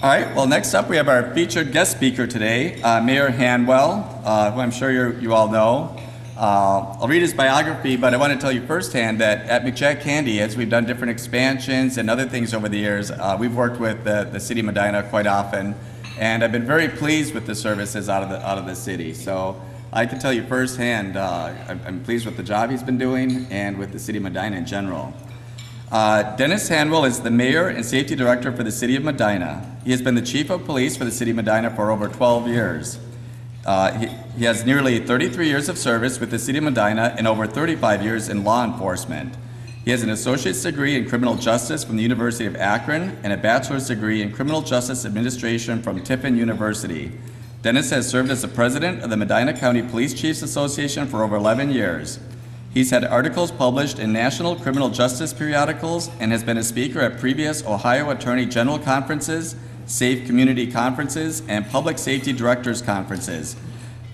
All right, well, next up we have our featured guest speaker today, Mayor Hanwell, who I'm sure you all know. I'll read his biography, but I want to tell you firsthand that at McJack Candy, as we've done different expansions and other things over the years, we've worked with the city of Medina quite often, and I've been very pleased with the services out of the city. So I can tell you firsthand, I'm pleased with the job he's been doing and with the city of Medina in general. Dennis Hanwell is the Mayor and Safety Director for the City of Medina. He has been the Chief of Police for the City of Medina for over 12 years. He has nearly 33 years of service with the City of Medina and over 35 years in law enforcement. He has an associate's degree in criminal justice from the University of Akron and a bachelor's degree in criminal justice administration from Tiffin University. Dennis has served as the president of the Medina County Police Chiefs Association for over 11 years. He's had articles published in national criminal justice periodicals and has been a speaker at previous Ohio Attorney General conferences, Safe Community conferences, and Public Safety Directors conferences.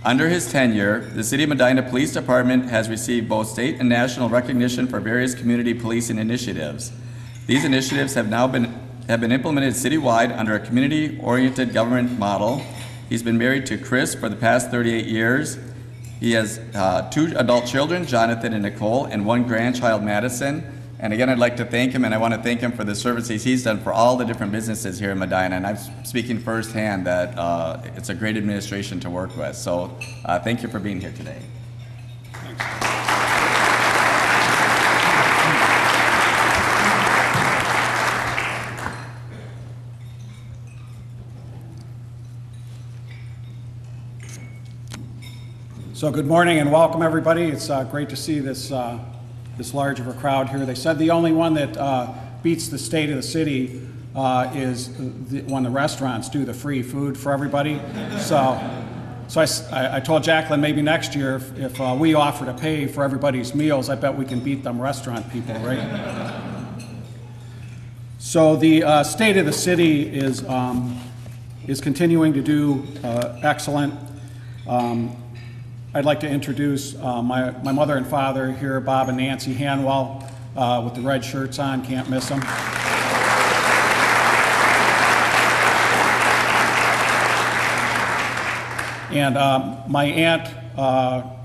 Under his tenure, the City of Medina Police Department has received both state and national recognition for various community policing initiatives. These initiatives have been implemented citywide under a community-oriented government model. He's been married to Chris for the past 38 years. He has 2 adult children, Jonathan and Nicole, and 1 grandchild, Madison. And again, I'd like to thank him, and I want to thank him for the services he's done for all the different businesses here in Medina. And I'm speaking firsthand that it's a great administration to work with. So thank you for being here today. Thanks. So good morning and welcome, everybody. It's great to see this large of a crowd here. They said the only one that beats the state of the city is when the restaurants do the free food for everybody. So I told Jacqueline maybe next year if we offer to pay for everybody's meals, I bet we can beat them restaurant people, right? So the state of the city is continuing to do excellent. I'd like to introduce my mother and father here, Bob and Nancy Hanwell, with the red shirts on, can't miss them. And my aunt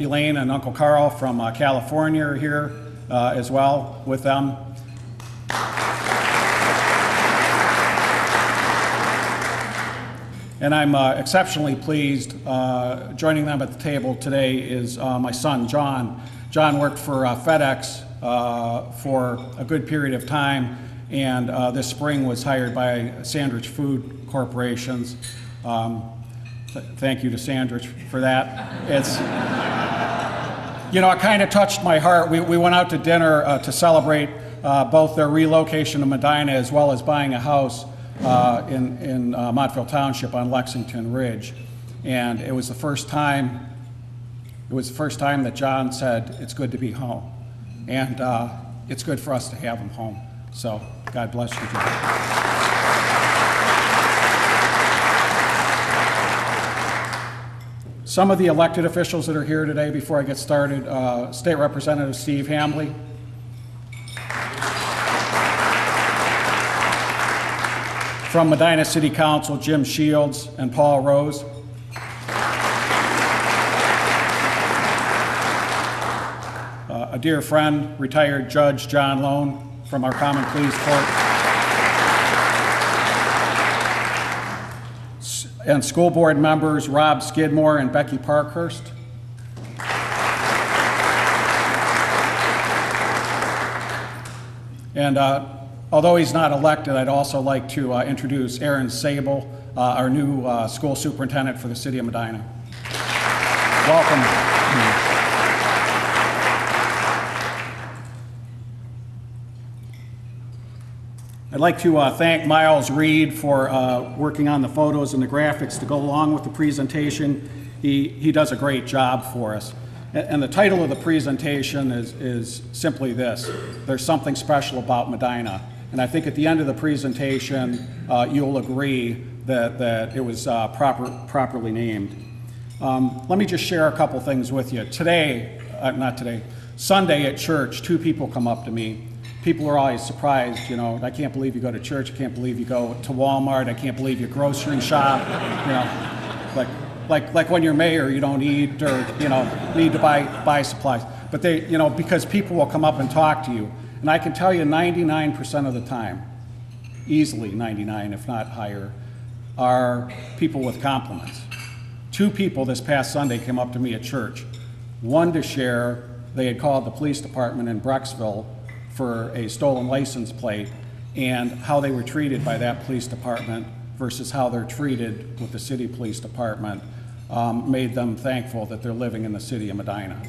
Elaine and Uncle Carl from California are here as well with them. And I'm exceptionally pleased. Joining them at the table today is my son, John. John worked for FedEx for a good period of time, and this spring was hired by Sandwich Food Corporations. Thank you to Sandwich for that. It's, you know, it kind of touched my heart. We went out to dinner to celebrate both their relocation to Medina as well as buying a house in Montville Township on Lexington Ridge, and it was the first time that John said it's good to be home, and it's good for us to have him home. So God bless you, John. Some of the elected officials that are here today, before I get started, State Representative Steve Hambley. From Medina City Council, Jim Shields and Paul Rose. A dear friend, retired Judge John Lone from our Common Pleas Court. And school board members Rob Skidmore and Becky Parkhurst. And although he's not elected, I'd also like to introduce Aaron Sable, our new school superintendent for the City of Medina. Welcome. I'd like to thank Miles Reed for working on the photos and the graphics to go along with the presentation. He does a great job for us. And the title of the presentation is simply this: There's Something Special About Medina. And I think at the end of the presentation, you'll agree that it was properly named. Let me just share a couple things with you. Sunday at church, 2 people come up to me people are always surprised, I can't believe you go to church, I can't believe you go to Walmart, I can't believe you grocery shop, like when you're mayor, you don't eat or, need to buy supplies. But they, because people will come up and talk to you. And I can tell you 99% of the time, easily 99, if not higher, are people with compliments. 2 people this past Sunday came up to me at church. One to share, they had called the police department in Brecksville for a stolen license plate and how they were treated by that police department versus how they're treated with the city police department made them thankful that they're living in the city of Medina.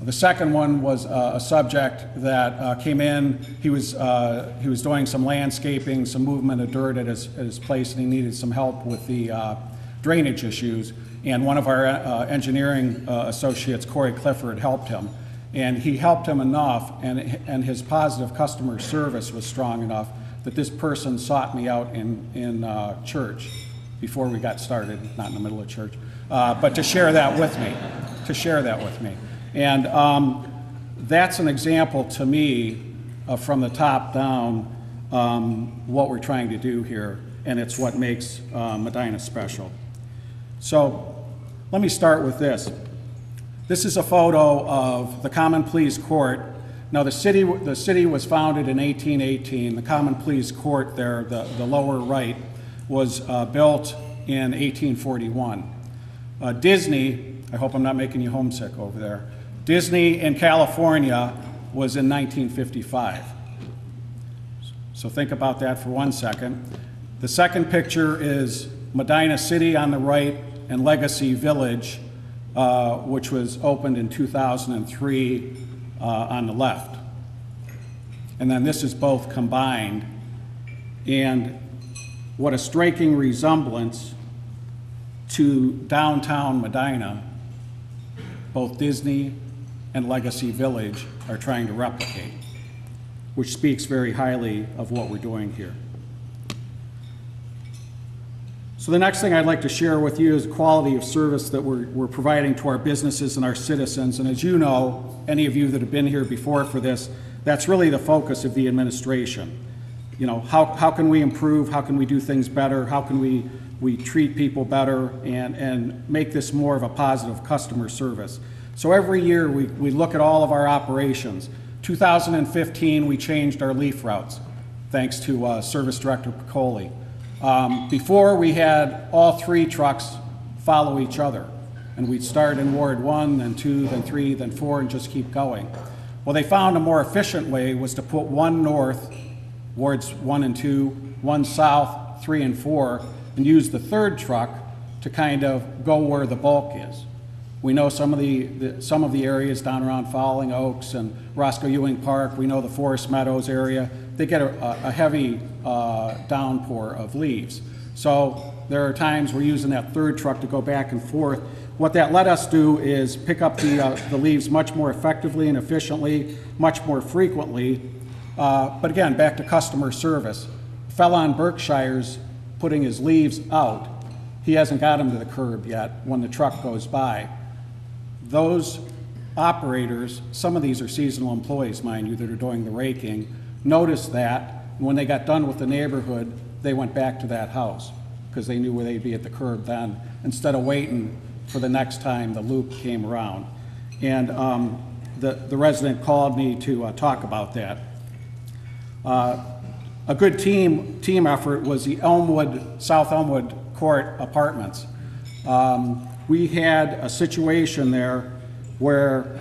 The second one was a subject that came in. He was doing some landscaping, some movement of dirt at his place, and he needed some help with the drainage issues. And one of our engineering associates, Corey Clifford, helped him. And he helped him enough, and his positive customer service was strong enough that this person sought me out in church before we got started, not in the middle of church, but to share that with me. And that's an example to me from the top down what we're trying to do here, and it's what makes Medina special. So let me start with this. This is a photo of the Common Pleas Court. Now the city was founded in 1818. The Common Pleas Court there, the lower right, was built in 1841. Disney, I hope I'm not making you homesick over there, Disney in California was in 1955. So think about that for 1 second. The second picture is Medina City on the right and Legacy Village, which was opened in 2003 on the left. And then this is both combined. And what a striking resemblance to downtown Medina both Disney and Legacy Village are trying to replicate, which speaks very highly of what we're doing here. So the next thing I'd like to share with you is the quality of service that we're providing to our businesses and our citizens. And as you know, any of you that have been here before for this, that's really the focus of the administration. How can we improve? How can we do things better? How can we treat people better and make this more of a positive customer service? So every year we look at all of our operations. 2015, we changed our leaf routes, thanks to Service Director Piccoli. Before, we had all 3 trucks follow each other, and we'd start in Ward 1, then 2, then 3, then 4, and just keep going. Well, they found a more efficient way was to put 1 north, Wards 1 and 2, 1 south, 3 and 4, and use the 3rd truck to kind of go where the bulk is. We know some of the areas down around Fowling Oaks and Roscoe Ewing Park. We know the Forest Meadows area. They get a heavy downpour of leaves. So there are times we're using that 3rd truck to go back and forth. What that let us do is pick up the leaves much more effectively and efficiently, much more frequently. But again, back to customer service. A fella on Berkshire's putting his leaves out. He hasn't got them to the curb yet when the truck goes by. Those operators, some of these are seasonal employees, mind you, that are doing the raking, noticed that. And when they got done with the neighborhood, they went back to that house because they knew where they'd be at the curb then, instead of waiting for the next time the loop came around. And the resident called me to talk about that. A good team effort was the South Elmwood Court Apartments. We had a situation there where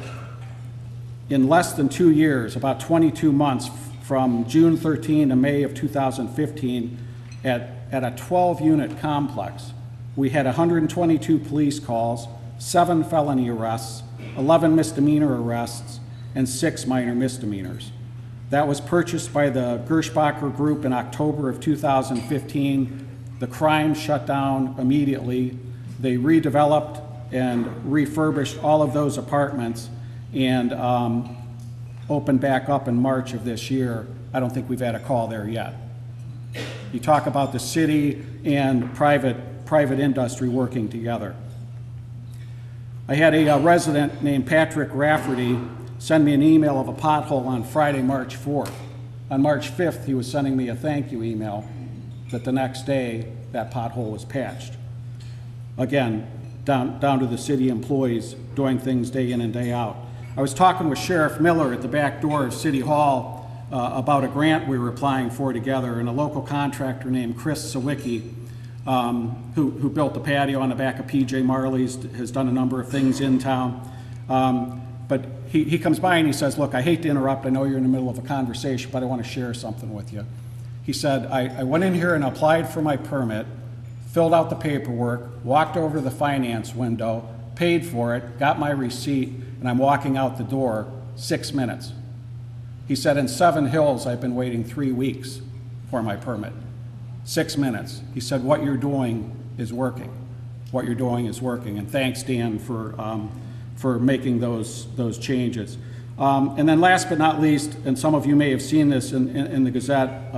in less than 2 years, about 22 months from June 13 to May of 2015, at a 12-unit complex, we had 122 police calls, 7 felony arrests, 11 misdemeanor arrests, and 6 minor misdemeanors. That was purchased by the Gershbacher Group in October of 2015. The crime shut down immediately. They redeveloped and refurbished all of those apartments and opened back up in March of this year. I don't think we've had a call there yet. You talk about the city and private industry working together. I had a resident named Patrick Rafferty send me an email of a pothole on Friday, March 4th. On March 5th, he was sending me a thank you email that the next day that pothole was patched. Again, down to the city employees doing things day in and day out. I was talking with Sheriff Miller at the back door of City Hall about a grant we were applying for together, and a local contractor named Chris Sawicki, who built the patio on the back of PJ Marley's, has done a number of things in town. But he comes by and he says, look, I hate to interrupt, I know you're in the middle of a conversation, but I want to share something with you. He said, I went in here and applied for my permit, filled out the paperwork, walked over to the finance window, paid for it, got my receipt, and I'm walking out the door 6 minutes. He said, in 7 Hills, I've been waiting 3 weeks for my permit. 6 minutes. He said, what you're doing is working. What you're doing is working. And thanks, Dan, for making those changes. And then last but not least, and some of you may have seen this in the Gazette,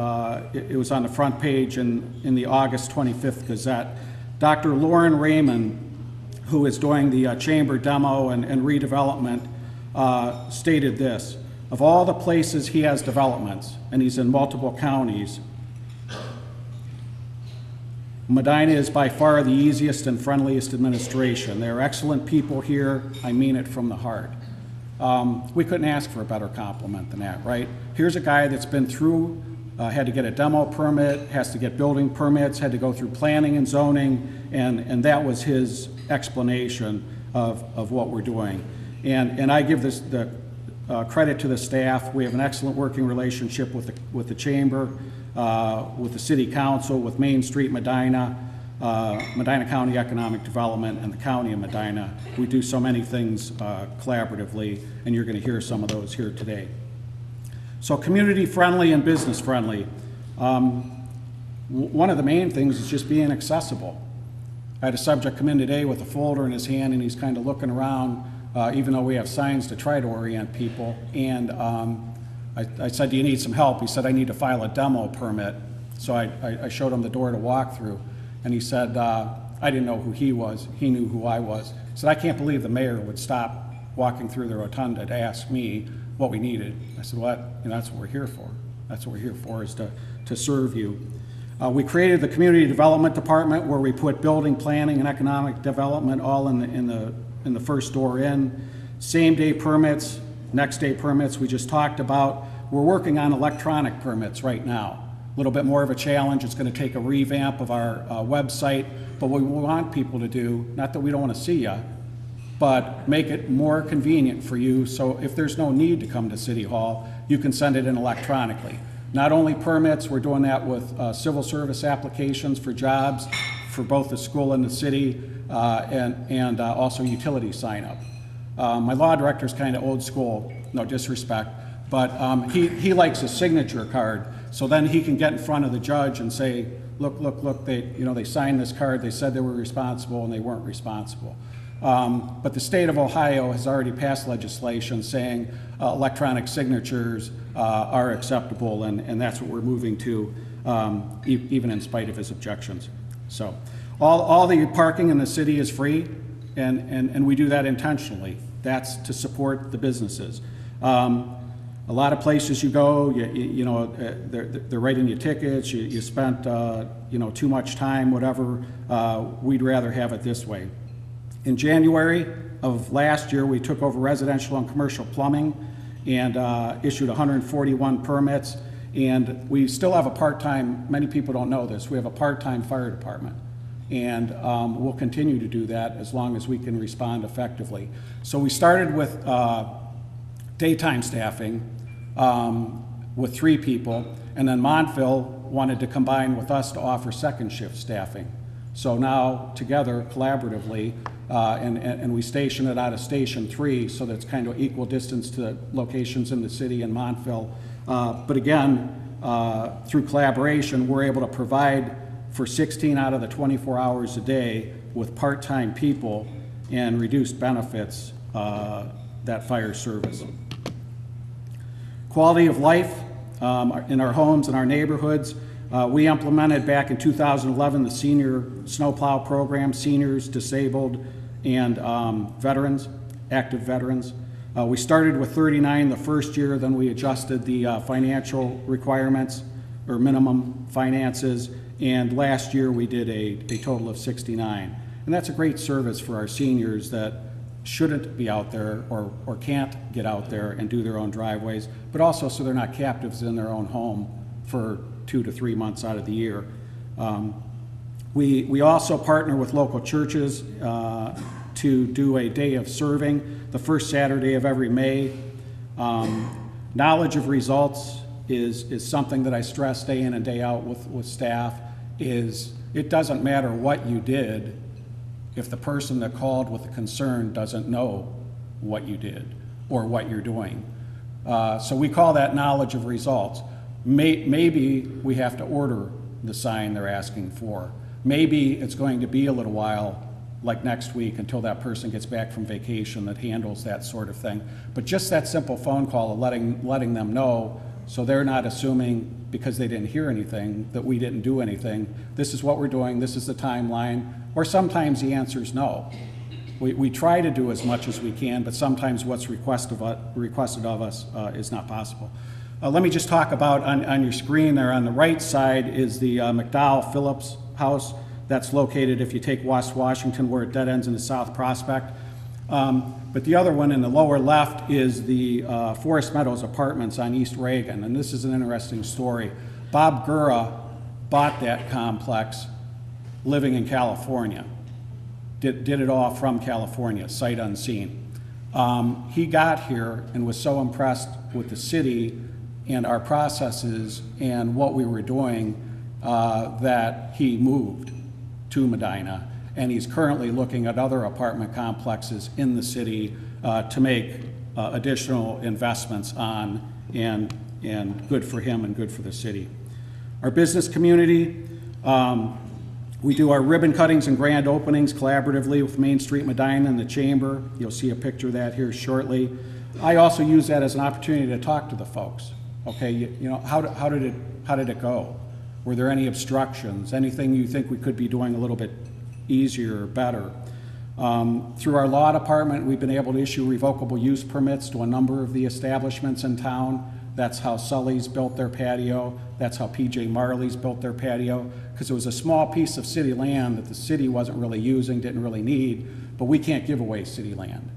it was on the front page in the August 25th Gazette. Dr. Lauren Raymond, who is doing the chamber demo and redevelopment, stated this: of all the places he has developments, and he's in multiple counties, Medina is by far the easiest and friendliest administration. There are excellent people here. I mean it from the heart. We couldn't ask for a better compliment than that, right? Here's a guy that's been through, had to get a demo permit, has to get building permits, had to go through planning and zoning, and that was his explanation of what we're doing. And I give this the credit to the staff. We have an excellent working relationship with the chamber, with the city council, with Main Street Medina, Medina County Economic Development, and the County of Medina. We do so many things collaboratively, and you're going to hear some of those here today. So community friendly and business friendly. One of the main things is just being accessible. I had a subject come in today with a folder in his hand, and he's kind of looking around, even though we have signs to try to orient people. And I said, do you need some help? He said, I need to file a demo permit. So I showed him the door to walk through. And he said, I didn't know who he was. He knew who I was. He said, I can't believe the mayor would stop walking through the rotunda to ask me what we needed. I said, well, that's what we're here for. That's what we're here for, is to serve you. We created the Community Development Department, where we put building, planning, and economic development all in the first door in. Same-day permits, next-day permits we just talked about. We're working on electronic permits right now. A little bit more of a challenge. It's going to take a revamp of our website, but what we want people to do, not that we don't want to see you, but make it more convenient for you, so if there's no need to come to City Hall, you can send it in electronically. Not only permits, we're doing that with civil service applications for jobs for both the school and the city, and also utility sign-up. My law director's kind of old school, no disrespect, but he likes a signature card, so then he can get in front of the judge and say, look, they signed this card, they said they were responsible, and they weren't responsible. But the state of Ohio has already passed legislation saying electronic signatures are acceptable, and that's what we're moving to, even in spite of his objections. So all the parking in the city is free, and we do that intentionally. That's to support the businesses. A lot of places you go, they're writing you tickets, you spent too much time, whatever. We'd rather have it this way. In January of last year, we took over residential and commercial plumbing and issued 141 permits. And we still have a part-time, many people don't know this, we have a part-time fire department. And we'll continue to do that as long as we can respond effectively. So we started with daytime staffing with 3 people, and then Montville wanted to combine with us to offer second shift staffing. So now, together, collaboratively, and we station it out of Station 3, so that's kind of equal distance to locations in the city and Montville. But again, through collaboration, we're able to provide for 16 out of the 24 hours a day with part-time people and reduced benefits that fire service. Quality of life in our homes and our neighborhoods. We implemented back in 2011 the senior Snowplow program, seniors, disabled, and veterans, active veterans. We started with 39 the first year, then we adjusted the financial requirements or minimum finances, and last year we did a total of 69. And that's a great service for our seniors that shouldn't be out there or can't get out there and do their own driveways, but also so they're not captives in their own home for 2 to 3 months out of the year. We also partner with local churches to do a day of serving the first Saturday of every May. Knowledge of results is something that I stress day in and day out with staff. It doesn't matter what you did if the person that called with a concern doesn't know what you did or what you're doing. So we call that knowledge of results. Maybe we have to order the sign they're asking for. Maybe it's going to be a little while, like next week, until that person gets back from vacation that handles that sort of thing. But just that simple phone call of letting them know, so they're not assuming because they didn't hear anything that we didn't do anything. This is what we're doing, this is the timeline, or sometimes the answer is no. We try to do as much as we can, but sometimes what's requested of us is not possible. Let me just talk about, on your screen there on the right side is the McDowell Phillips house. That's located if you take West Washington where it dead ends into South Prospect. But the other one in the lower left is the Forest Meadows Apartments on East Reagan, and this is an interesting story. Bob Gura bought that complex living in California. Did it all from California, sight unseen. He got here and was so impressed with the city and our processes and what we were doing that he moved to Medina, and he's currently looking at other apartment complexes in the city to make additional investments on, and good for him and good for the city. Our business community, we do our ribbon cuttings and grand openings collaboratively with Main Street Medina and the Chamber. You'll see a picture of that here shortly. I also use that as an opportunity to talk to the folks. Okay, you know, how did it go? Were there any obstructions? Anything you think we could be doing a little bit easier or better? Through our law department, we've been able to issue revocable use permits to a number of the establishments in town. That's how Sully's built their patio. That's how PJ Marley's built their patio, because it was a small piece of city land that the city wasn't really using, didn't really need, but we can't give away city land.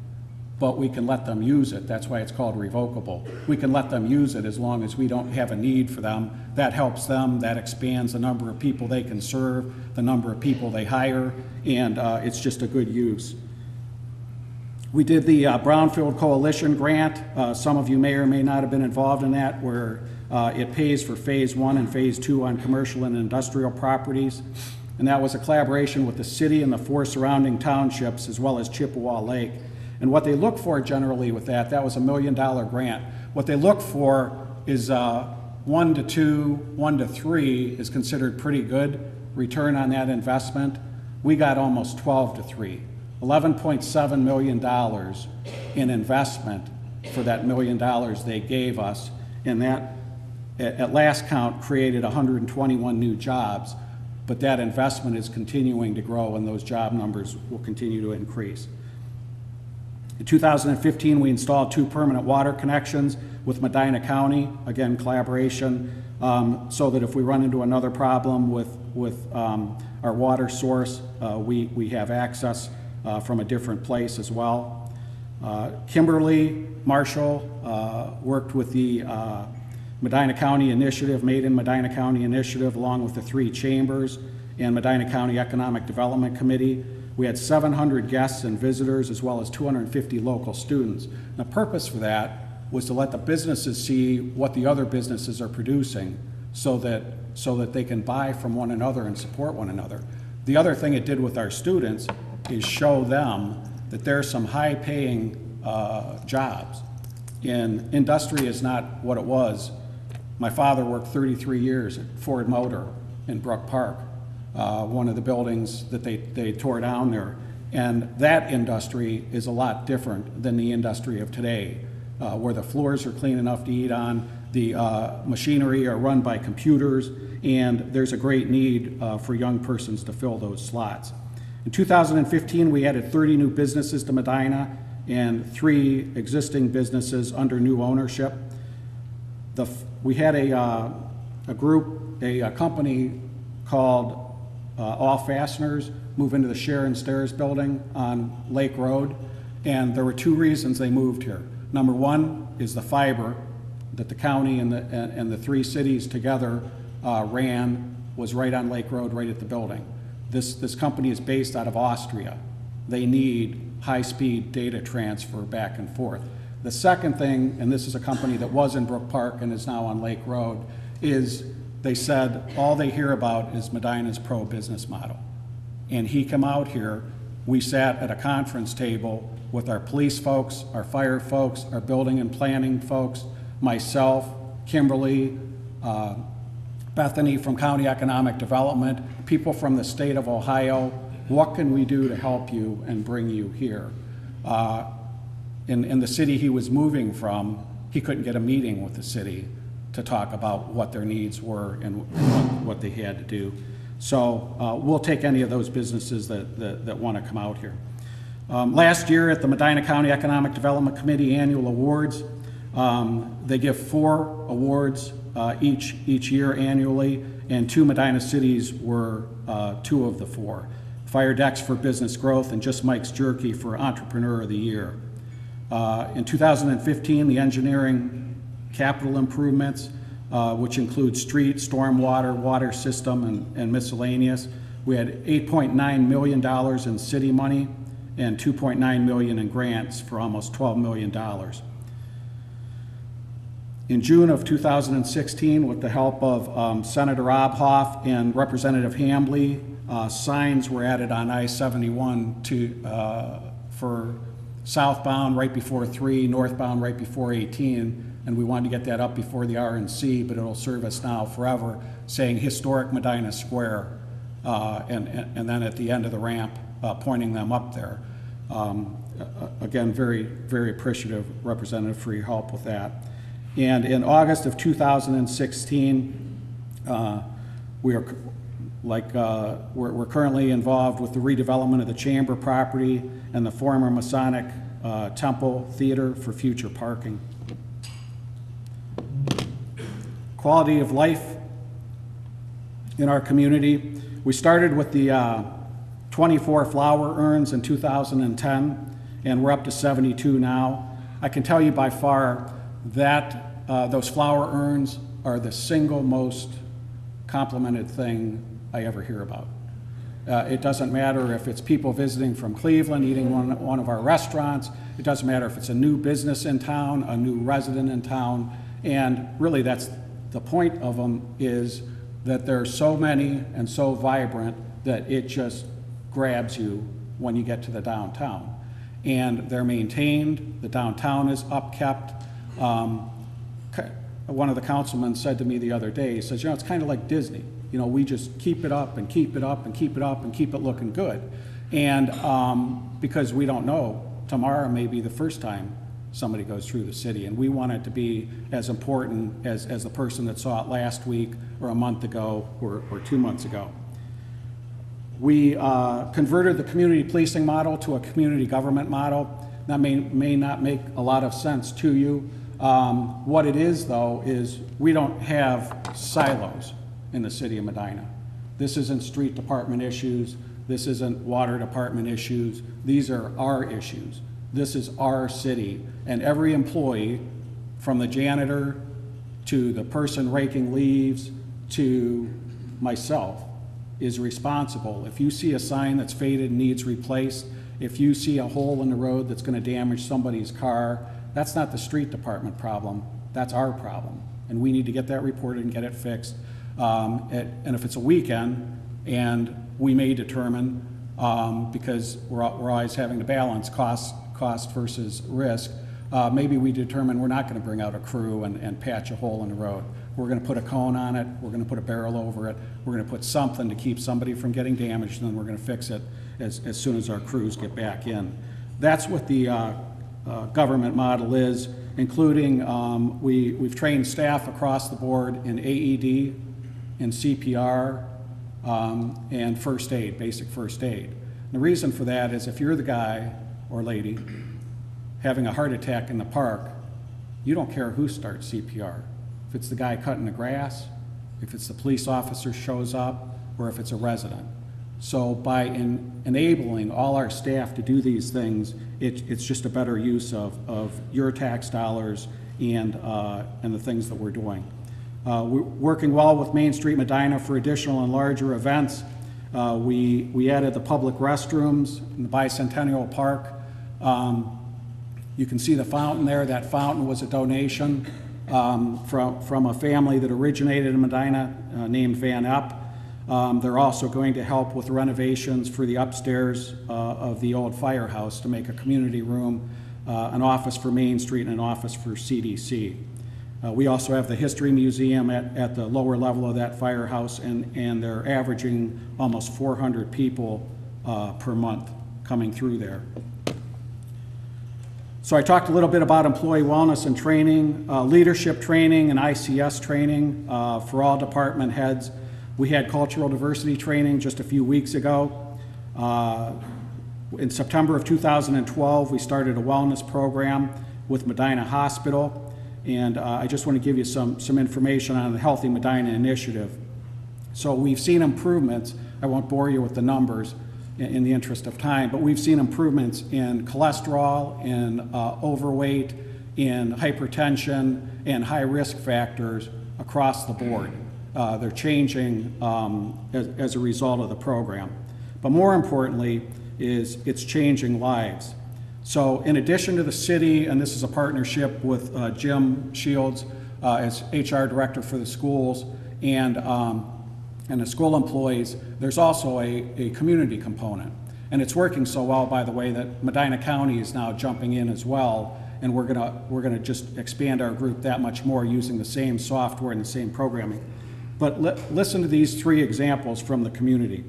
But we can let them use it. That's why it's called revocable. We can let them use it as long as we don't have a need for them. That helps them, that expands the number of people they can serve, the number of people they hire, and it's just a good use. We did the Brownfield Coalition grant. Some of you may or may not have been involved in that, where it pays for phase 1 and phase 2 on commercial and industrial properties. And that was a collaboration with the city and the 4 surrounding townships, as well as Chippewa Lake. And what they look for generally with that was a $1 million grant. What they look for is 1 to 2, 1 to 3 is considered pretty good return on that investment. We got almost 12 to 3. $11.7 million in investment for that $1 million they gave us, and that at last count created 121 new jobs, but that investment is continuing to grow and those job numbers will continue to increase. In 2015, we installed 2 permanent water connections with Medina County, again, collaboration, so that if we run into another problem with our water source, we have access from a different place as well. Kimberly Marshall worked with the Medina County Initiative, Made in Medina County Initiative, along with the 3 chambers and Medina County Economic Development Committee. We had 700 guests and visitors, as well as 250 local students. And the purpose for that was to let the businesses see what the other businesses are producing so that they can buy from one another and support one another. The other thing it did with our students is show them that there's some high-paying jobs. And industry is not what it was. My father worked 33 years at Ford Motor in Brook Park, one of the buildings that they tore down there. And that industry is a lot different than the industry of today, where the floors are clean enough to eat on, the machinery are run by computers, and there's a great need for young persons to fill those slots. In 2015, we added 30 new businesses to Medina, and 3 existing businesses under new ownership. We had a company called All Fasteners move into the Sharon Stairs building on Lake Road, and there were 2 reasons they moved here. Number 1 is the fiber that the county and the 3 cities together ran was right on Lake Road, right at the building. This company is based out of Austria. They need high-speed data transfer back and forth. The second thing, and this is a company that was in Brook Park and is now on Lake Road, is they said all they hear about is Medina's pro-business model. And he come out here, we sat at a conference table with our police folks, our fire folks, our building and planning folks, myself, Kimberly, Bethany from County Economic Development, people from the state of Ohio. What can we do to help you and bring you here? In the city he was moving from, he couldn't get a meeting with the city to talk about what their needs were and what they had to do. So we'll take any of those businesses that want to come out here. Last year at the Medina County Economic Development Committee annual awards, they give 4 awards each year annually, and 2 Medina cities were 2 of the 4. Fire Decks for Business Growth and Just Mike's Jerky for Entrepreneur of the Year. In 2015, the engineering capital improvements, which include street, stormwater, water system, and miscellaneous, we had $8.9 million in city money and $2.9 million in grants for almost $12 million. In June of 2016, with the help of Senator Obhoff and Representative Hambley, signs were added on I-71 for southbound right before 3, northbound right before 18, and we wanted to get that up before the RNC, but it'll serve us now forever, saying Historic Medina Square, and then at the end of the ramp, pointing them up there. Again, very, very appreciative, Representative, for your help with that. And in August of 2016, we're currently involved with the redevelopment of the Chamber property and the former Masonic Temple Theater for future parking. Quality of life in our community. We started with the 24 flower urns in 2010, and we're up to 72 now. I can tell you by far that those flower urns are the single most complimented thing I ever hear about. It doesn't matter if it's people visiting from Cleveland, eating one of our restaurants. It doesn't matter if it's a new business in town, a new resident in town, and really that's the point of them, is that they're so many and so vibrant that it just grabs you when you get to the downtown. And they're maintained, the downtown is upkept. One of the councilmen said to me the other day, he says, it's kind of like Disney. We just keep it up and keep it up and keep it up and keep it looking good. And because we don't know, tomorrow may be the first time somebody goes through the city, and we want it to be as important as the person that saw it last week or a month ago or 2 months ago. We converted the community policing model to a community government model. That may not make a lot of sense to you. What it is, though, is we don't have silos in the city of Medina. This isn't street department issues. This isn't water department issues. These are our issues. This is our city, and every employee, from the janitor to the person raking leaves to myself, is responsible. If you see a sign that's faded and needs replaced, if you see a hole in the road that's going to damage somebody's car, that's not the street department problem, that's our problem. And we need to get that reported and get it fixed. And if it's a weekend, and we may determine, because we're always having to balance cost versus risk, maybe we determine we're not going to bring out a crew and patch a hole in the road. We're going to put a cone on it, we're going to put a barrel over it, we're going to put something to keep somebody from getting damaged, and then we're going to fix it as soon as our crews get back in. That's what the government model is, including we've trained staff across the board in AED, in CPR, and first aid, basic first aid. And the reason for that is if you're the guy or lady having a heart attack in the park, you don't care who starts CPR. If it's the guy cutting the grass, if it's the police officer shows up, or if it's a resident. So by enabling all our staff to do these things, it's just a better use of your tax dollars and the things that we're doing. We're working well with Main Street Medina for additional and larger events. We added the public restrooms in the Bicentennial Park. You can see the fountain there. That fountain was a donation from a family that originated in Medina named Van Epp. They're also going to help with renovations for the upstairs of the old firehouse to make a community room, an office for Main Street and an office for CDC. We also have the History Museum at the lower level of that firehouse, and they're averaging almost 400 people per month coming through there. So I talked a little bit about employee wellness and training, leadership training and ICS training for all department heads. We had cultural diversity training just a few weeks ago. In September of 2012, we started a wellness program with Medina Hospital, and I just want to give you some information on the Healthy Medina initiative. So we've seen improvements. I won't bore you with the numbers in the interest of time, but we've seen improvements in cholesterol, in overweight, in hypertension, and high risk factors across the board. They're changing as a result of the program. But more importantly is it's changing lives. So in addition to the city, and this is a partnership with Jim Shields as HR director for the schools and the school employees, there's also a community component. And it's working so well, by the way, that Medina County is now jumping in as well, and we're gonna just expand our group that much more using the same software and the same programming. But listen to these three examples from the community.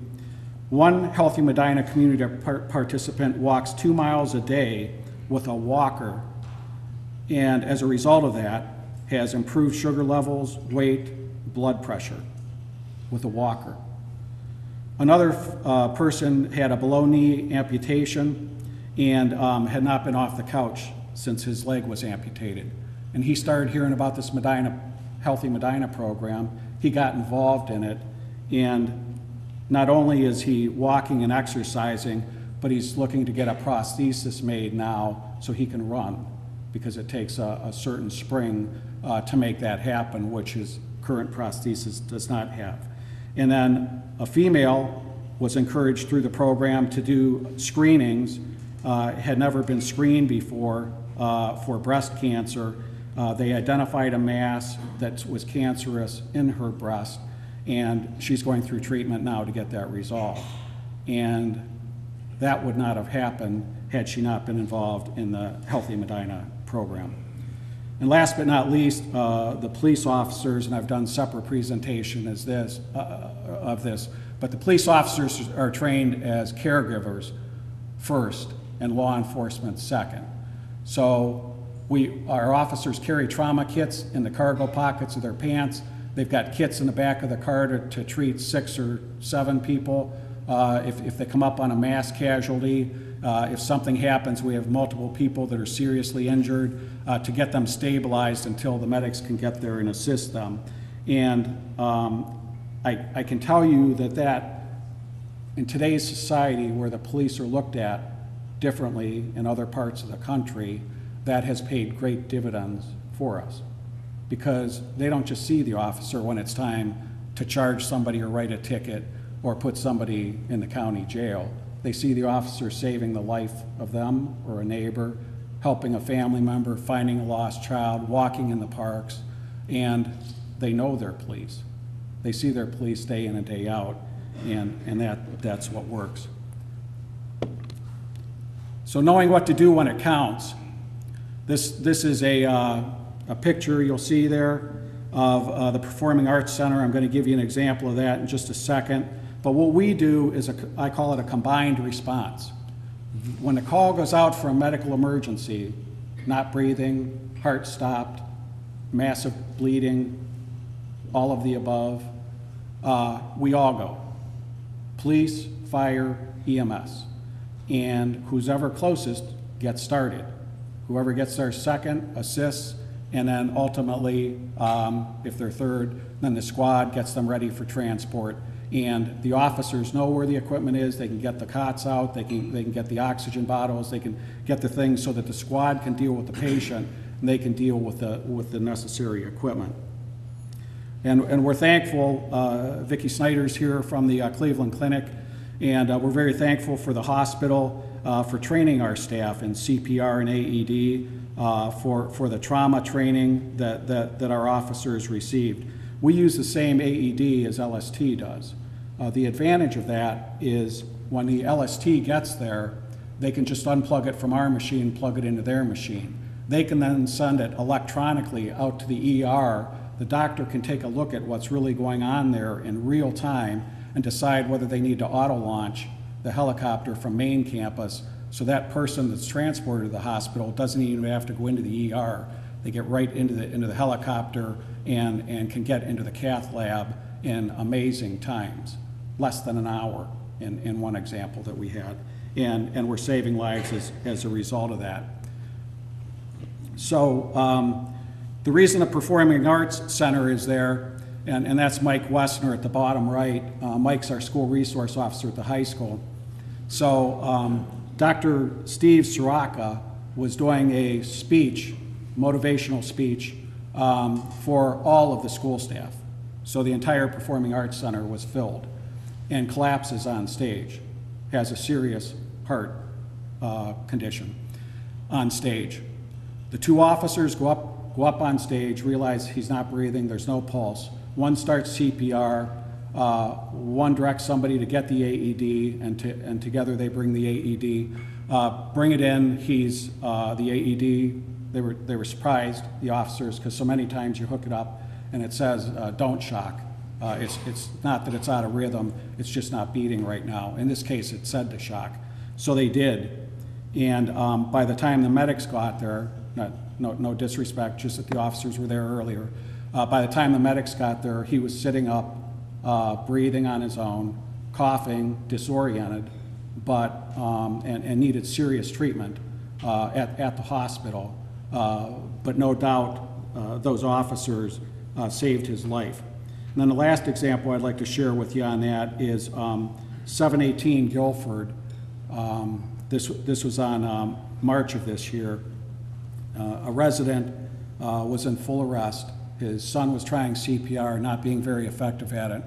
One Healthy Medina community participant walks 2 miles a day with a walker, and as a result of that, has improved sugar levels, weight, blood pressure with a walker. Another person had a below-knee amputation and had not been off the couch since his leg was amputated. And he started hearing about this Healthy Medina program. He got involved in it, and not only is he walking and exercising, but he's looking to get a prosthesis made now so he can run, because it takes a certain spring to make that happen, which his current prosthesis does not have. And then a female was encouraged through the program to do screenings, had never been screened before for breast cancer. They identified a mass that was cancerous in her breast, and she's going through treatment now to get that resolved. And that would not have happened had she not been involved in the Healthy Medina program. And last but not least, the police officers, and I've done separate presentation of this, but the police officers are trained as caregivers first and law enforcement second. So our officers carry trauma kits in the cargo pockets of their pants. They've got kits in the back of the car to treat 6 or 7 people. If they come up on a mass casualty, if something happens, we have multiple people that are seriously injured to get them stabilized until the medics can get there and assist them. And I can tell you that in today's society, where the police are looked at differently in other parts of the country, that has paid great dividends for us, because they don't just see the officer when it's time to charge somebody or write a ticket or put somebody in the county jail. They see the officer saving the life of them or a neighbor, helping a family member, finding a lost child, walking in the parks, and they know their police. They see their police day in and day out, and that's what works. So knowing what to do when it counts. This is a picture you'll see there of the Performing Arts Center. I'm going to give you an example of that in just a second. But what we do is, I call it a combined response. When the call goes out for a medical emergency, not breathing, heart stopped, massive bleeding, all of the above, we all go. Police, fire, EMS. And who's ever closest gets started. Whoever gets there second assists, and then ultimately, if they're third, then the squad gets them ready for transport. And the officers know where the equipment is. They can get the cots out. They can get the oxygen bottles. They can get the things so that the squad can deal with the patient and they can deal with the necessary equipment. And we're thankful. Vicki Snyder's here from the Cleveland Clinic, and we're very thankful for the hospital for training our staff in CPR and AED, for the trauma training that our officers received. We use the same AED as LST does. The advantage of that is when the LST gets there, they can just unplug it from our machine, plug it into their machine. They can then send it electronically out to the ER. The doctor can take a look at what's really going on there in real time and decide whether they need to auto-launch the helicopter from main campus, so that person that's transported to the hospital doesn't even have to go into the ER. They get right into the helicopter and can get into the cath lab in amazing times, less than an hour in one example that we had. And we're saving lives as a result of that. So the reason the Performing Arts Center is there, and that's Mike Wessner at the bottom right. Mike's our school resource officer at the high school. So Dr. Steve Soraka was doing a speech, motivational speech, for all of the school staff. So the entire Performing Arts Center was filled, and collapses on stage, has a serious heart condition on stage. The two officers go up on stage, realize he's not breathing, there's no pulse. One starts CPR, one directs somebody to get the AED, and together they bring the AED. Bring it in, he's the AED. They were surprised, the officers, because so many times you hook it up and it says, don't shock. It's not that it's out of rhythm, it's just not beating right now. In this case, it said to shock. So they did. And by the time the medics got there, no disrespect, just that the officers were there earlier. By the time the medics got there, he was sitting up, breathing on his own, coughing, disoriented, and needed serious treatment at the hospital. But no doubt those officers saved his life. And then the last example I'd like to share with you on that is 718 Guilford. This was on March of this year. A resident was in full arrest. His son was trying CPR, not being very effective at it.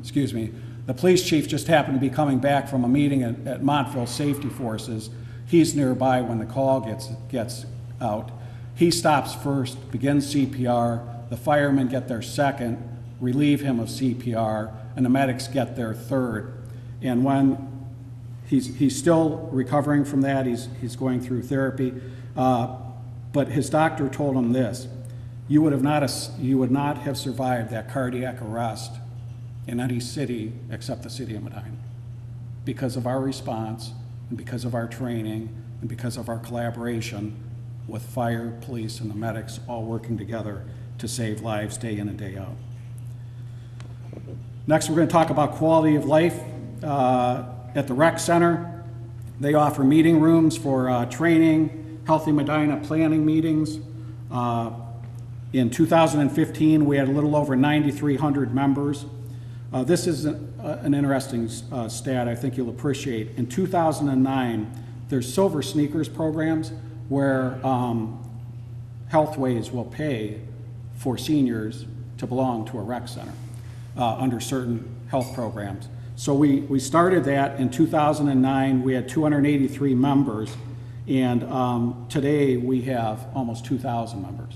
Excuse me. The police chief just happened to be coming back from a meeting at Montville Safety Forces. He's nearby when the call gets out. He stops first, begins CPR. The firemen get their second, relieve him of CPR, and the medics get their third. And when he's still recovering from that, he's going through therapy, but his doctor told him this: you would not have survived that cardiac arrest in any city except the city of Medina, because of our response and because of our training and because of our collaboration with fire, police, and the medics all working together to save lives day in and day out. Next, we're going to talk about quality of life at the rec center. They offer meeting rooms for training, Healthy Medina planning meetings. In 2015, we had a little over 9,300 members. This is an interesting stat I think you'll appreciate. In 2009, there's silver sneakers programs where Healthways will pay for seniors to belong to a rec center under certain health programs. So we started that in 2009. We had 283 members, and today we have almost 2,000 members.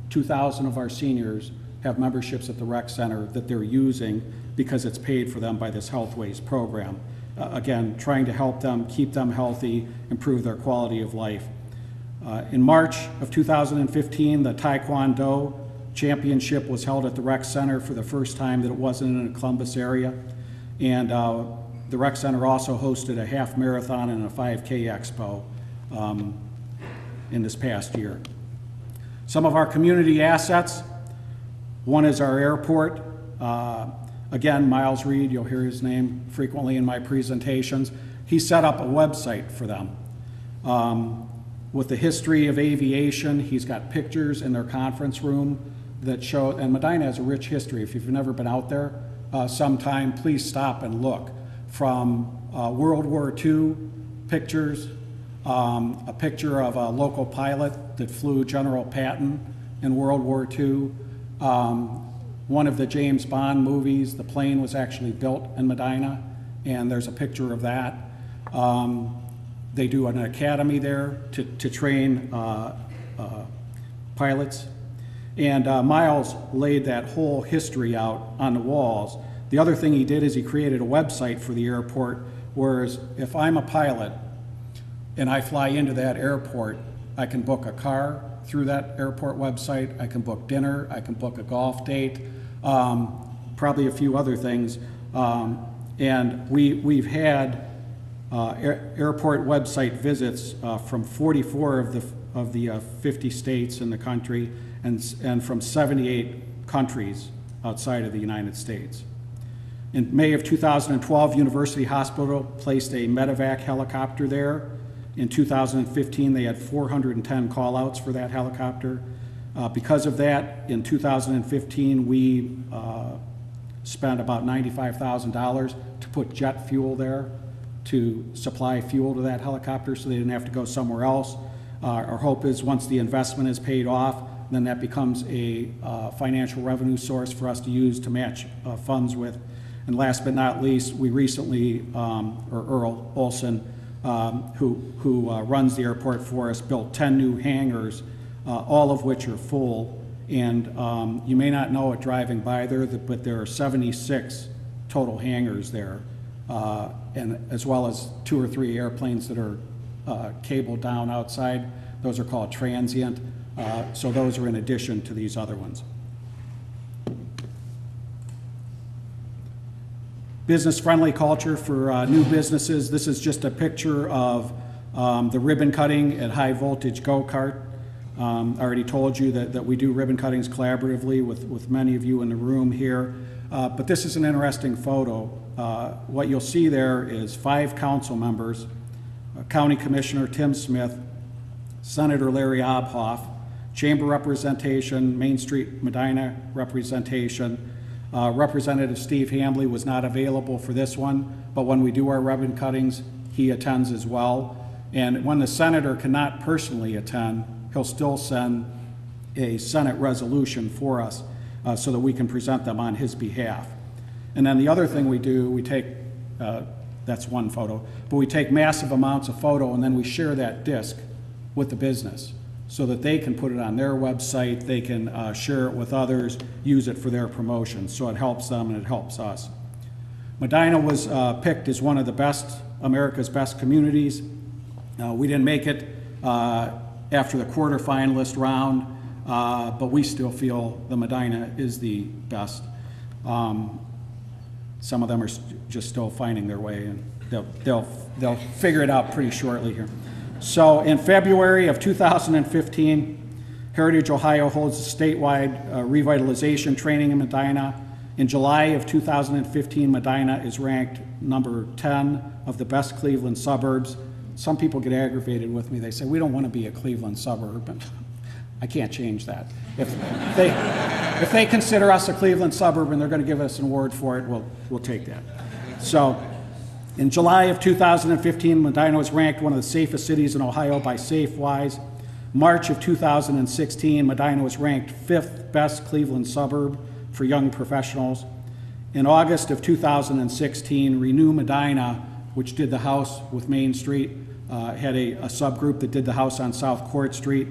2,000 of our seniors have memberships at the rec center that they're using because it's paid for them by this Healthways program. Again, trying to help them, keep them healthy, improve their quality of life. In March of 2015, the Taekwondo Championship was held at the rec center for the first time that it wasn't in the Columbus area. And the rec center also hosted a half marathon and a 5K expo in this past year. Some of our community assets: one is our airport. Again, Miles Reed, you'll hear his name frequently in my presentations. He set up a website for them. with the history of aviation. He's got pictures in their conference room that show, and Medina has a rich history. If you've never been out there sometime, please stop and look. From World War II pictures, a picture of a local pilot that flew General Patton in World War II. One of the James Bond movies, the plane was actually built in Medina, and there's a picture of that. They do an academy there to train pilots. And Miles laid that whole history out on the walls. The other thing he did is he created a website for the airport, whereas if I'm a pilot and I fly into that airport, I can book a car through that airport website, I can book dinner, I can book a golf date, probably a few other things. And we've had airport website visits from 44 of the 50 states in the country, and from 78 countries outside of the United States. In May of 2012, University Hospital placed a medevac helicopter there. In 2015, they had 410 call-outs for that helicopter. Because of that, in 2015, we spent about $95,000 to put jet fuel there to supply fuel to that helicopter so they didn't have to go somewhere else. Our hope is once the investment is paid off, then that becomes a financial revenue source for us to use to match funds with. And last but not least, we recently, Earl Olson, who runs the airport for us, built 10 new hangars, all of which are full. And you may not know it driving by there, but there are 76 total hangars there, and as well as 2 or 3 airplanes that are cabled down outside. Those are called transient. So those are in addition to these other ones. Business-friendly culture for new businesses. This is just a picture of the ribbon cutting at High Voltage Go-Kart. I already told you that we do ribbon cuttings collaboratively with many of you in the room here. But this is an interesting photo. What you'll see there is 5 council members, County Commissioner Tim Smith, Senator Larry Obhoff, Chamber representation, Main Street Medina representation. Representative Steve Hambley was not available for this one, but when we do our ribbon cuttings, he attends as well. And when the senator cannot personally attend, he'll still send a Senate resolution for us so that we can present them on his behalf. And then the other thing we do, we take, that's one photo, but we take massive amounts of photo and then we share that disc with the business so that they can put it on their website, they can share it with others, use it for their promotion. So it helps them and it helps us. Medina was picked as one of the best, America's best communities. We didn't make it after the quarterfinalist round, but we still feel the Medina is the best. Some of them are just still finding their way, and they'll figure it out pretty shortly here. So in February of 2015, Heritage Ohio holds a statewide revitalization training in Medina. In July of 2015, Medina is ranked number 10 of the best Cleveland suburbs. Some people get aggravated with me. They say, we don't want to be a Cleveland suburb. And I can't change that. If they consider us a Cleveland suburb and they're going to give us an award for it, we'll take that. So in July of 2015, Medina was ranked one of the safest cities in Ohio by SafeWise. March of 2016, Medina was ranked 5th best Cleveland suburb for young professionals. In August of 2016, Renew Medina, which did the house with Main Street, had a subgroup that did the house on South Court Street.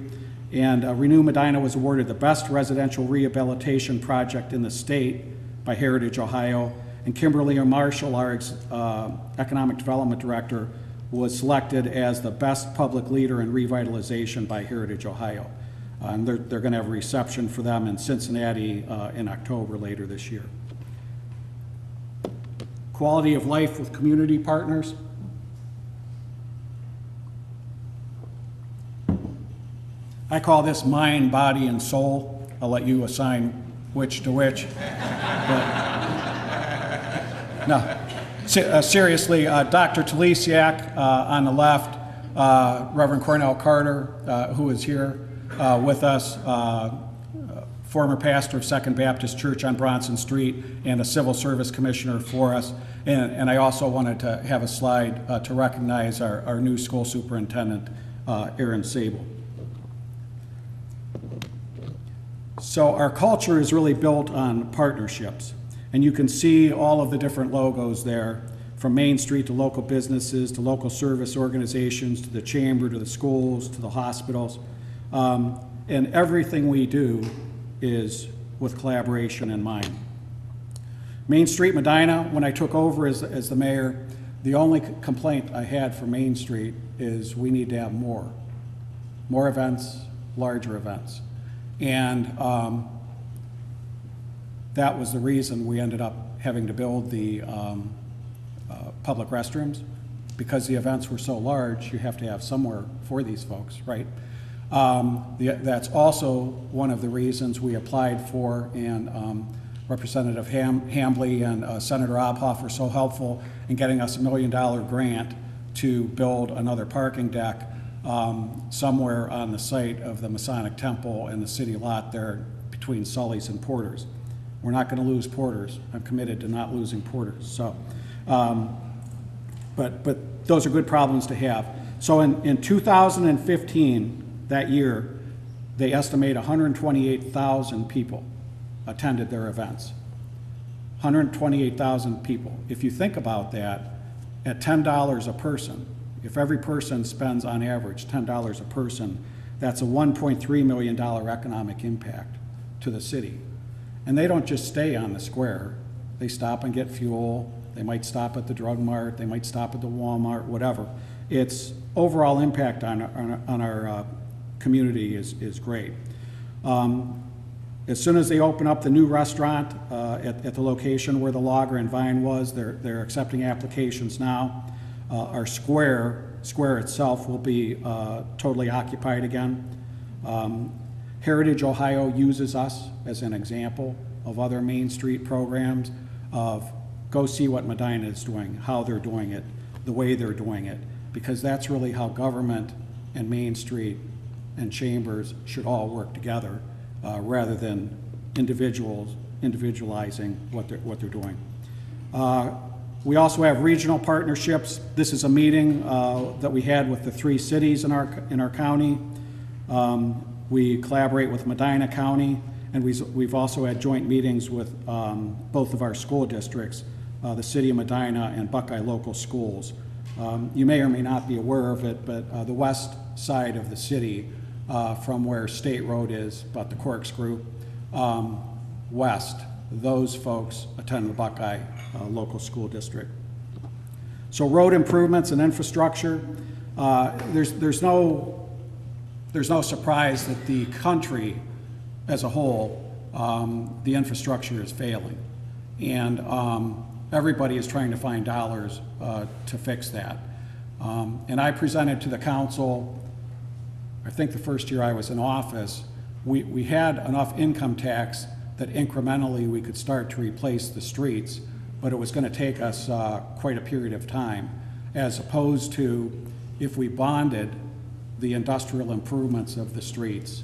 And Renew Medina was awarded the best residential rehabilitation project in the state by Heritage Ohio. And Kimberly Marshall, our economic development director, was selected as the best public leader in revitalization by Heritage Ohio. And they're going to have a reception for them in Cincinnati in October later this year. Quality of life with community partners. I call this mind, body, and soul. I'll let you assign which to which. No, seriously, Dr. Talisiak on the left Reverend Cornell Carter, who is here with us, former pastor of Second Baptist Church on Bronson Street and a civil service commissioner for us. And I also wanted to have a slide to recognize our new school superintendent, Aaron Sable. So our culture is really built on partnerships. And you can see all of the different logos there, from Main Street to local businesses, to local service organizations, to the chamber, to the schools, to the hospitals. And everything we do is with collaboration in mind. Main Street, Medina, when I took over as the mayor, the only complaint I had for Main Street is we need to have more events, larger events. And that was the reason we ended up having to build the public restrooms, because the events were so large, you have to have somewhere for these folks, right? That's also one of the reasons we applied for, and Representative Hambley and Senator Obhoff were so helpful in getting us $1 million grant to build another parking deck somewhere on the site of the Masonic Temple and the city lot there between Sully's and Porter's. We're not going to lose Porter's. I'm committed to not losing Porter's. So, but those are good problems to have. So in 2015, that year, they estimate 128,000 people attended their events. 128,000 people. If you think about that, at $10 a person, if every person spends on average $10 a person, that's a $1.3 million economic impact to the city. And they don't just stay on the square. They stop and get fuel. They might stop at the drug mart. They might stop at the Walmart, whatever. Its overall impact on our community is great. As soon as they open up the new restaurant at the location where the Lager and Vine was, they're accepting applications now. Our square itself will be totally occupied again. Heritage Ohio uses us as an example of other Main Street programs of go see what Medina is doing, how they're doing it, the way they're doing it, because that's really how government and Main Street and chambers should all work together rather than individualizing what they're doing. We also have regional partnerships. This is a meeting that we had with the 3 cities in our county. We collaborate with Medina County, and we've also had joint meetings with both of our school districts, the City of Medina and Buckeye Local Schools. You may or may not be aware of it, but the west side of the city, from where State Road is, about the Corkscrew, west, those folks attend the Buckeye Local School District. So road improvements and infrastructure, there's no surprise that the country as a whole, the infrastructure is failing. And everybody is trying to find dollars to fix that. And I presented to the council, I think the first year I was in office, we had enough income tax that incrementally we could start to replace the streets, but it was going to take us quite a period of time, as opposed to if we bonded the industrial improvements of the streets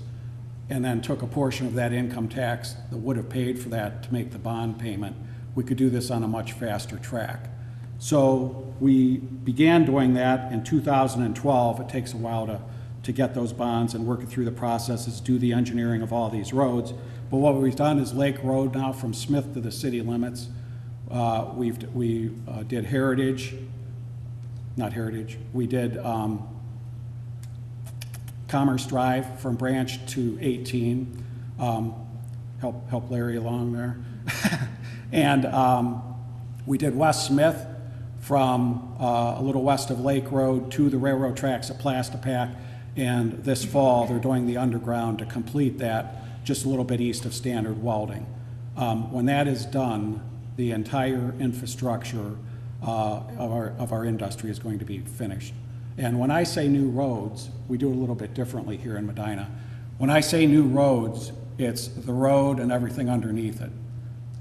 and then took a portion of that income tax that would have paid for that to make the bond payment, we could do this on a much faster track. So we began doing that in 2012. It takes a while to get those bonds and work through the processes, do the engineering of all these roads. But what we've done is Lake Road now from Smith to the city limits. We did we did Commerce Drive from Branch to 18. Help Larry along there. And we did West Smith from a little west of Lake Road to the railroad tracks at Plastipac. And this fall, they're doing the underground to complete that just a little bit east of Standard Welding. When that is done, the entire infrastructure of our industry is going to be finished. And when I say new roads, we do it a little bit differently here in Medina. When I say new roads, it's the road and everything underneath it.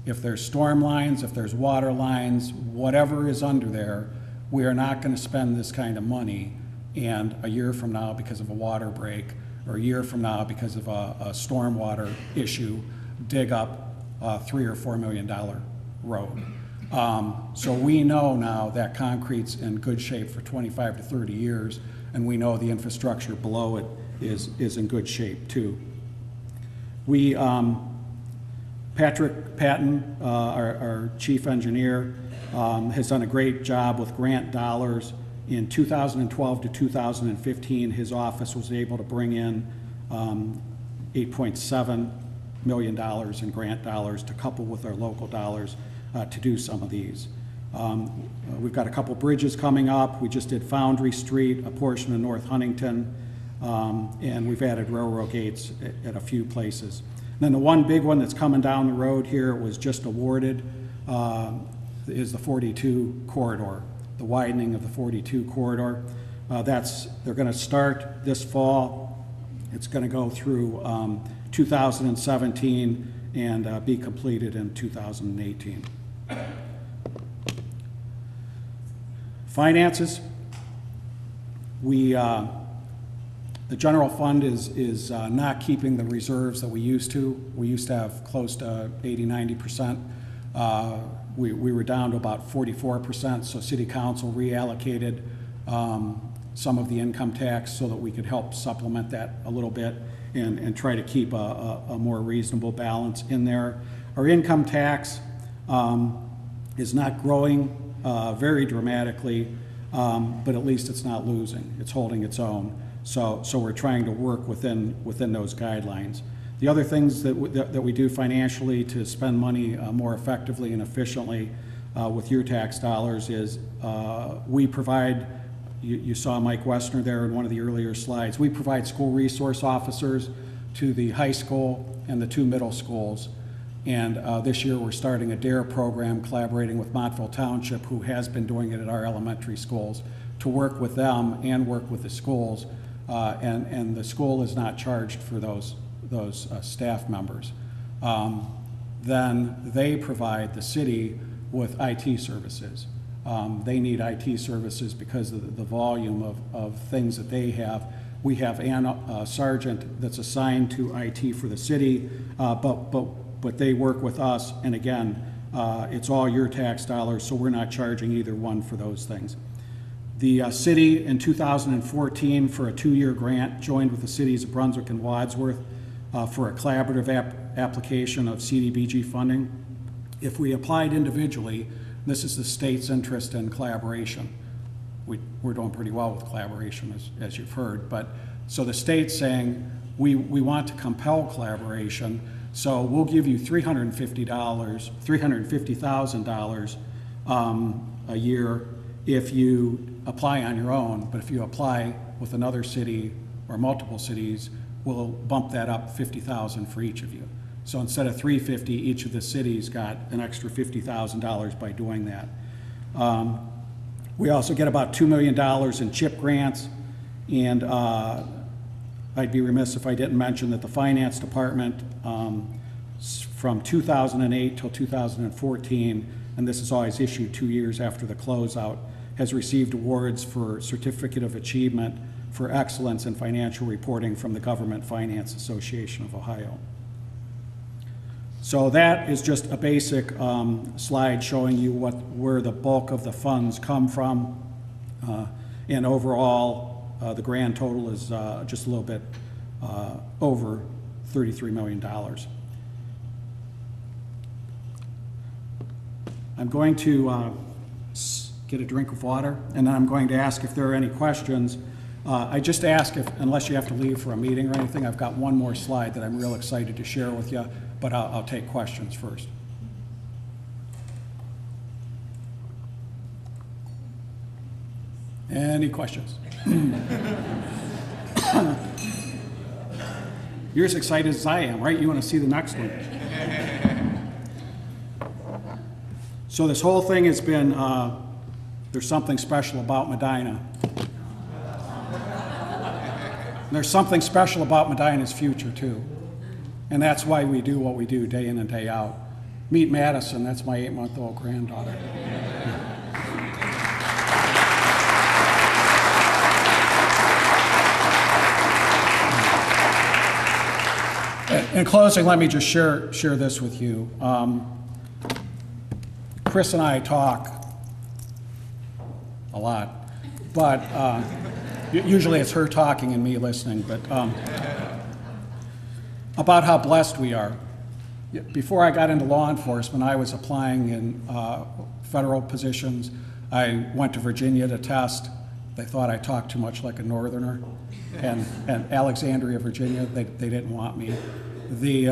If there's storm lines, if there's water lines, whatever is under there, we are not going to spend this kind of money and a year from now, because of a water break, or a year from now, because of a stormwater issue, dig up a $3 or $4 million road. So we know now that concrete's in good shape for 25 to 30 years, and we know the infrastructure below it is in good shape too. We, Patrick Patton, our chief engineer, has done a great job with grant dollars. In 2012 to 2015, his office was able to bring in $8.7 million in grant dollars to couple with our local dollars to do some of these. We've got a couple bridges coming up. We just did Foundry Street, a portion of North Huntington, and we've added railroad gates at a few places. And then the one big one that's coming down the road here was just awarded is the 42 corridor, the widening of the 42 corridor. They're going to start this fall. It's going to go through 2017 and be completed in 2018. Finances. The general fund is not keeping the reserves that we used to. We used to have close to 80–90%. We were down to about 44%, so City Council reallocated some of the income tax so that we could help supplement that a little bit and try to keep a more reasonable balance in there. Our income tax is not growing very dramatically, but at least it's not losing. It's holding its own. So we're trying to work within those guidelines. The other things that we do financially to spend money more effectively and efficiently with your tax dollars is we provide, you saw Mike Westner there in one of the earlier slides, we provide school resource officers to the high school and the 2 middle schools. And this year we're starting a DARE program collaborating with Montville Township, who has been doing it at our elementary schools, to work with them and work with the schools. And the school is not charged for those staff members. Then they provide the city with IT services. They need IT services because of the volume of things that they have. We have a sergeant that's assigned to IT for the city, but they work with us, and again, it's all your tax dollars, so we're not charging either one for those things. The city in 2014, for a 2-year grant, joined with the cities of Brunswick and Wadsworth for a collaborative application of CDBG funding. If we applied individually, this is the state's interest in collaboration. We're doing pretty well with collaboration, as you've heard, but so the state's saying we want to compel collaboration, so we'll give you $350,000 a year if you apply on your own, but if you apply with another city or multiple cities, we'll bump that up $50,000 for each of you. So instead of $350,000, each of the cities got an extra $50,000 by doing that. We also get about $2 million in CHIP grants, and I'd be remiss if I didn't mention that the finance department from 2008 till 2014, and this is always issued 2 years after the closeout, has received awards for Certificate of Achievement for Excellence in Financial Reporting from the Government Finance Association of Ohio. So that is just a basic slide showing you where the bulk of the funds come from. And overall, the grand total is just a little bit over $33 million. I'm going to get a drink of water, and then I'm going to ask if there are any questions. I just ask if, unless you have to leave for a meeting or anything, I've got one more slide that I'm real excited to share with you, but I'll take questions first. Any questions? You're as excited as I am, right? You want to see the next one. So this whole thing has been, there's something special about Medina. There's something special about Medina's future, too. And that's why we do what we do day in and day out. Meet Madison, that's my 8-month-old granddaughter. In closing, let me just share this with you. Chris and I talk a lot, but usually it's her talking and me listening, but about how blessed we are. Before I got into law enforcement, I was applying in federal positions. I went to Virginia to test. They thought I talked too much like a northerner. And Alexandria, Virginia, they didn't want me. The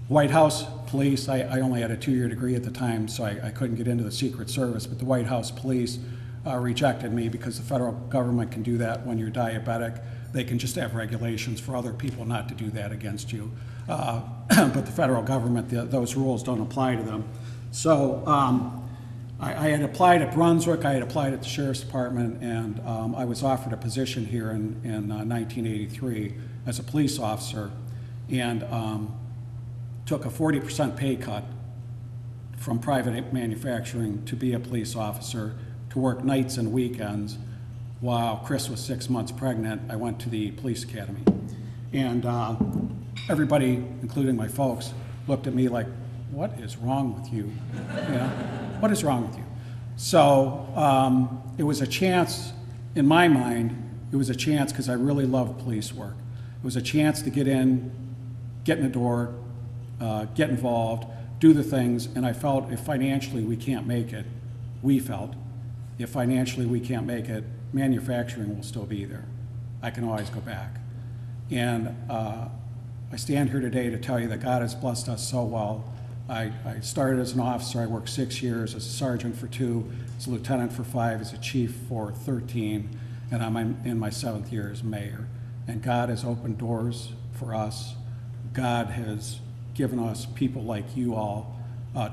White House police, I only had a 2-year degree at the time, so I couldn't get into the Secret Service, but the White House police rejected me because the federal government can do that when you're diabetic. They can just have regulations for other people not to do that against you. But the federal government, those rules don't apply to them. So I had applied at Brunswick, I had applied at the Sheriff's Department, and I was offered a position here in 1983 as a police officer, and took a 40% pay cut from private manufacturing to be a police officer, to work nights and weekends. While Chris was 6 months pregnant, I went to the police academy. And everybody, including my folks, looked at me like, what is wrong with you? You know, what is wrong with you? So it was a chance, in my mind, it was a chance because I really love police work. It was a chance to get in the door, get involved, do the things, and I felt if financially we can't make it, we felt, if financially we can't make it, manufacturing will still be there. I can always go back. And I stand here today to tell you that God has blessed us so well. I started as an officer, I worked 6 years, as a sergeant for 2, as a lieutenant for 5, as a chief for 13, and I'm in my 7th year as mayor. And God has opened doors for us. God has given us people like you all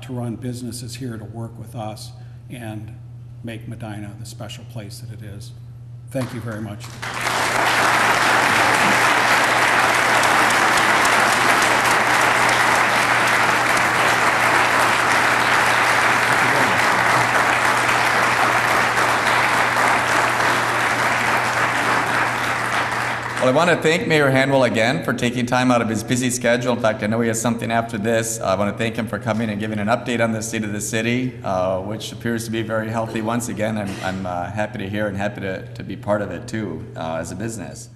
to run businesses here, to work with us, and make Medina the special place that it is. Thank you very much. Well, I want to thank Mayor Hanwell again for taking time out of his busy schedule. In fact, I know he has something after this. I want to thank him for coming and giving an update on the state of the city, which appears to be very healthy once again. I'm happy to hear and happy to be part of it too, as a business.